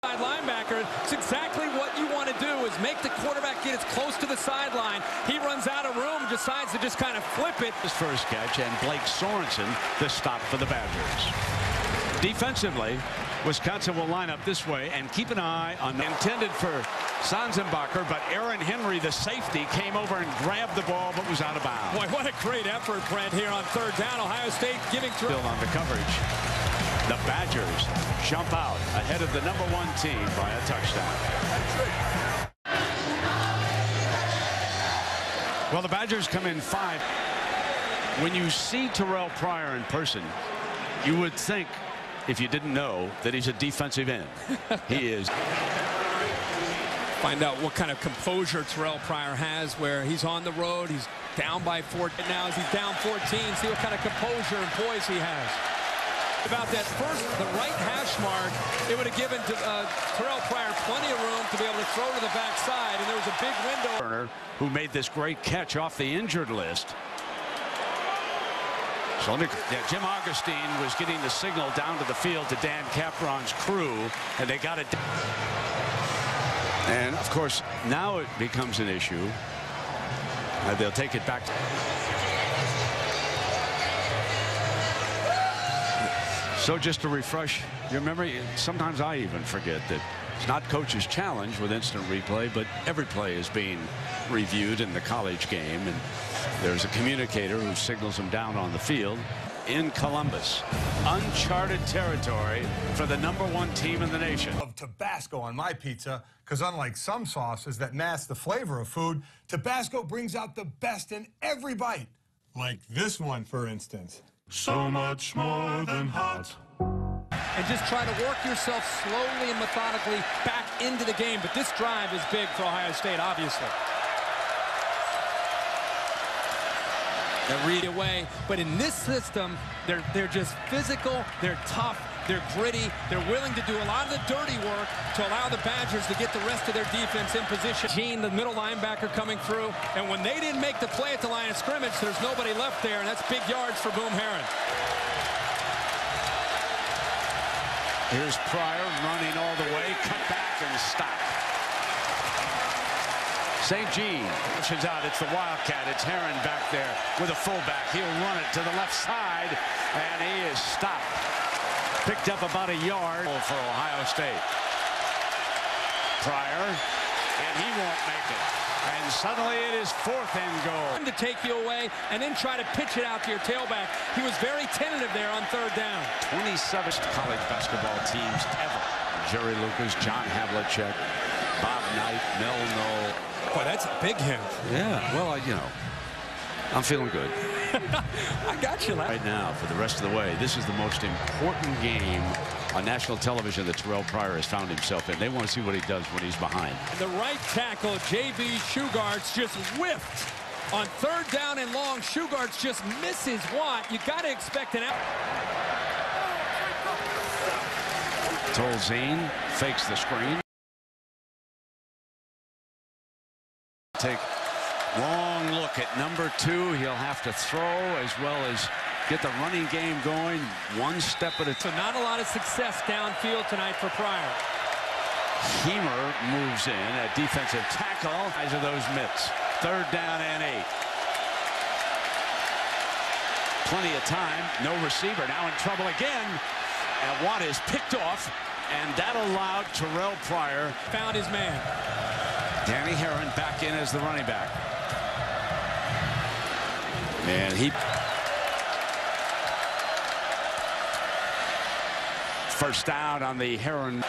Linebacker, it's exactly what you want to do, is make the quarterback get as close to the sideline. He runs out of room, decides to just kind of flip it. His first catch, and Blake Sorensen the stop for the Badgers. Defensively, Wisconsin will line up this way and keep an eye on intended for Sanzenbacher, but Aaron Henry, the safety, came over and grabbed the ball but was out of bounds. Boy, what a great effort, Brent, here on third down. Ohio State giving through. Still on the coverage. The Badgers jump out ahead of the #1 team by a touchdown. Well, the Badgers come in 5. When you see Terrell Pryor in person, you would think, if you didn't know, that he's a defensive end. He is. Find out what kind of composure Terrell Pryor has, where he's on the road, he's down by 4. Now as he's down 14, see what kind of composure and poise he has. About that first, the right hash mark, it would have given Terrell Pryor plenty of room to be able to throw to the backside, and there was a big window. Who made this great catch off the injured list. So Jim Augustine was getting the signal down to the field to Dan Capron's crew, and they got it. And of course, now it becomes an issue. They'll take it back. So just to refresh your memory, sometimes I even forget that it's not coach's challenge with instant replay, but every play is being reviewed in the college game, and there's a communicator who signals them down on the field. In Columbus, uncharted territory for the #1 team in the nation. Of Tabasco on my pizza, because unlike some sauces that mask the flavor of food, Tabasco brings out the best in every bite. Like this one, for instance. So much more than hot. And just try to work yourself slowly and methodically back into the game. But this drive is big for Ohio State, obviously. They read away, but in this system, they're just physical, they're tough, they're gritty, they're willing to do a lot of the dirty work to allow the Badgers to get the rest of their defense in position. Gene, the middle linebacker, coming through, and when they didn't make the play at the line of scrimmage, there's nobody left there, and that's big yards for Boom Herron. Here's Pryor running all the way, cut back and stop. St. Jean pushes out. It's the Wildcat. It's Herron back there with a fullback. He'll run it to the left side, and he is stopped. Picked up about a yard for Ohio State. Pryor, and he won't make it. And suddenly it is 4th and goal. To take you away and then try to pitch it out to your tailback. He was very tentative there on 3rd down. 27th college basketball teams ever. Jerry Lucas, John Havlicek, Bob Knight, Mel Knoll. Boy, that's a big hit. Yeah, well, you know, I'm feeling good. I got you. Right now, for the rest of the way, this is the most important game on national television that Terrell Pryor has found himself in. They want to see what he does when he's behind. The right tackle, J.B. Shugarts, just whiffed on 3rd down and long. Shugarts just misses Watt. You got to expect an out. Tolzien fakes the screen. Take long look at #2. He'll have to throw as well as get the running game going one step at a time. So not a lot of success downfield tonight for Pryor. Hemer moves in at defensive tackle. Eyes of those mitts. 3rd down and 8. Plenty of time. No receiver. Now in trouble again. And Watt is picked off. And that allowed Terrell Pryor. Found his man. Danny Herron back in as the running back. And he... First down on the Herron.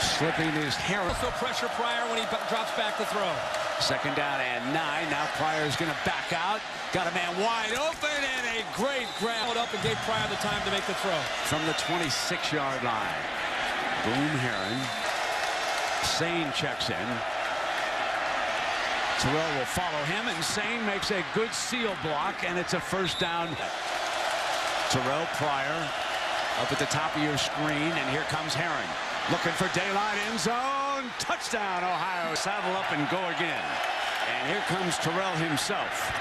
Slipping his Herron. Also pressure Pryor when he drops back to throw. 2nd down and 9. Now Pryor's going to back out. Got a man wide open and a great grab. Up and gave Pryor the time to make the throw. From the 26-yard line. Boom Herron. Sane checks in. Terrell will follow him, and Sane makes a good seal block, and it's a 1st down. Terrell Pryor up at the top of your screen, and here comes Herron. Looking for daylight, end zone. Touchdown, Ohio. Saddle up and go again. And here comes Terrell himself.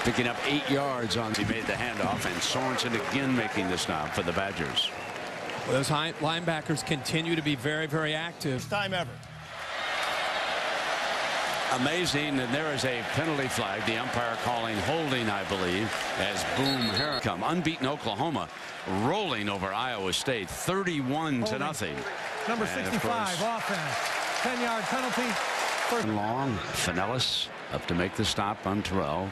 Picking up 8 yards on. He made the handoff, and Sorensen again making the stop for the Badgers. Well, those linebackers continue to be very, very active. First time ever. Amazing, and there is a penalty flag. The umpire calling holding, I believe, as Boom Herron come. Unbeaten Oklahoma rolling over Iowa State 31-0. Number 65 offense. 10-yard penalty. Long, Finellis up to make the stop on Terrell.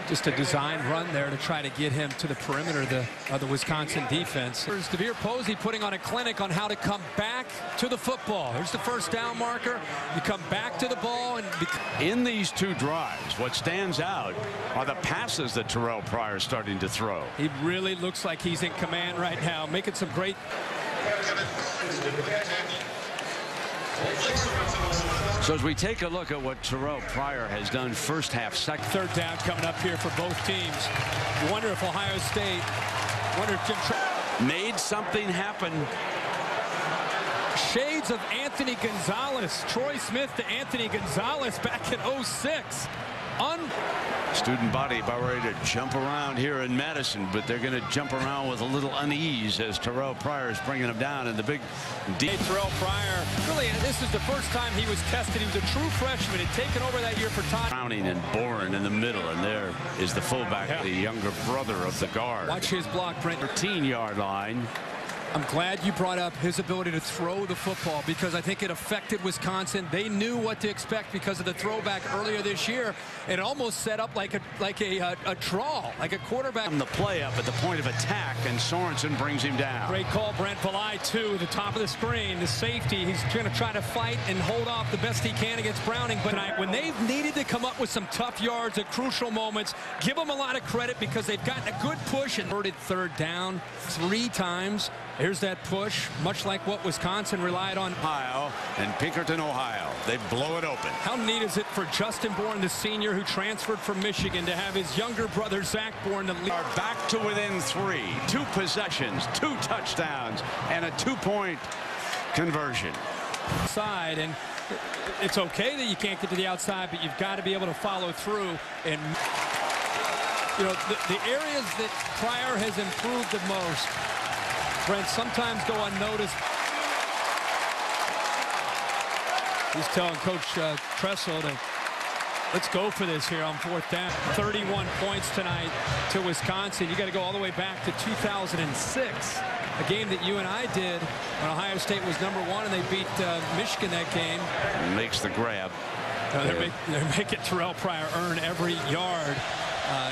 Just a design run there to try to get him to the perimeter of the Wisconsin defense. There's DeVere Posey putting on a clinic on how to come back to the football. Here's the first down marker. You come back to the ball. And in these 2 drives, what stands out are the passes that Terrell Pryor is starting to throw. He really looks like he's in command right now, making some great. So as we take a look at what Terrell Pryor has done first half, second. Third down coming up here for both teams. You wonder if Ohio State, wonder if Jim made something happen. Shades of Anthony Gonzalez. Troy Smith to Anthony Gonzalez back in 06. Student body about ready to jump around here in Madison, but they're going to jump around with a little unease as Terrell Pryor is bringing them down in the big deep. Terrell Pryor, really, this is the first time he was tested. He was a true freshman. He'd taken over that year for Todd. Browning and Boren in the middle, and there is the fullback, the younger brother of the guard. Watch his block, Brent. 13-yard line. I'm glad you brought up his ability to throw the football, because I think it affected Wisconsin. They knew what to expect because of the throwback earlier this year. It almost set up like a draw, like a quarterback. The play up at the point of attack, and Sorensen brings him down. Great call, Brent. Valai to the top of the screen. The safety, he's going to try to fight and hold off the best he can against Browning. But when they've needed to come up with some tough yards at crucial moments, give them a lot of credit, because they've gotten a good push and converted third down 3 times. Here's that push, much like what Wisconsin relied on. Ohio and Pinkerton, Ohio. They blow it open. How neat is it for Justin Bourne, the senior who transferred from Michigan, to have his younger brother, Zach Bourne, the lead. Are back to within 3. 2 possessions, 2 touchdowns, and a 2-point conversion. Side, and it's okay that you can't get to the outside, but you've got to be able to follow through. And, you know, the areas that Pryor has improved the most, Brent, sometimes go unnoticed. He's telling Coach Tressel to let's go for this here on 4th down. 31 points tonight to Wisconsin. You got to go all the way back to 2006, a game that you and I did when Ohio State was #1 and they beat Michigan that game. Makes the grab. They're making Terrell Pryor earn every yard.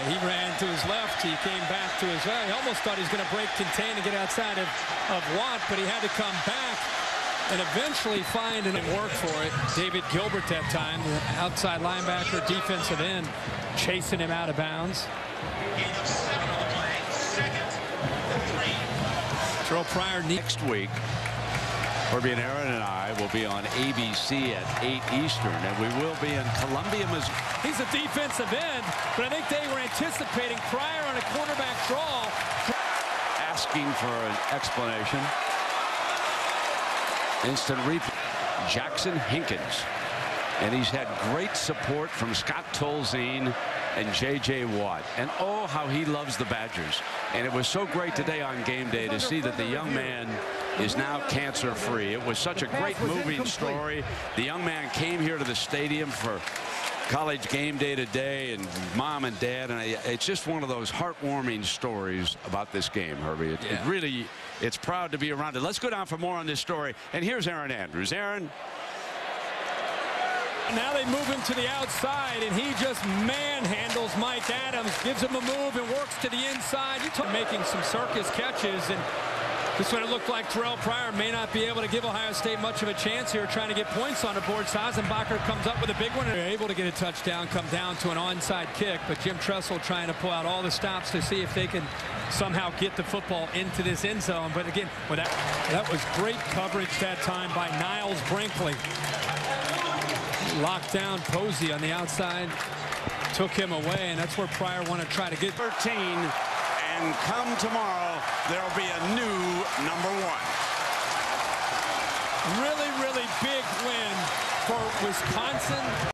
He ran to his left. He came back to his right. He almost thought he was going to break contain and get outside of Watt, but he had to come back and eventually find and work for it. David Gilbert that time, the outside linebacker, defensive end, chasing him out of bounds. Terrell Pryor next week. Herbie and Aaron and I will be on ABC at 8 Eastern, and we will be in Columbia, Missouri. He's a defensive end, but I think they were anticipating Pryor on a quarterback draw. Asking for an explanation. Instant replay. Jackson Hinkins. And he's had great support from Scott Tolzien and J.J. Watt. And oh, how he loves the Badgers. And it was so great today on game day to see that the young man is now cancer-free. It was such a great moving story. The young man came here to the stadium for college game day today, and mom and dad, and it's just one of those heartwarming stories about this game, Herbie. It really, it's proud to be around it. Let's go down for more on this story. And here's Aaron Andrews. Aaron. Now they move him to the outside, and he just manhandles Mike Adams, gives him a move and works to the inside. You're making some circus catches, and this one it looked like Terrell Pryor may not be able to give Ohio State much of a chance here trying to get points on the board. Seisenbacher comes up with a big one, and they're able to get a touchdown, come down to an onside kick, but Jim Tressel trying to pull out all the stops to see if they can somehow get the football into this end zone. But again, well, that was great coverage that time by Niles Brinkley. Locked down Posey on the outside, took him away, and that's where Pryor wanted to try to get 13. And come tomorrow, there'll be a new #1. Really, really big win for Wisconsin.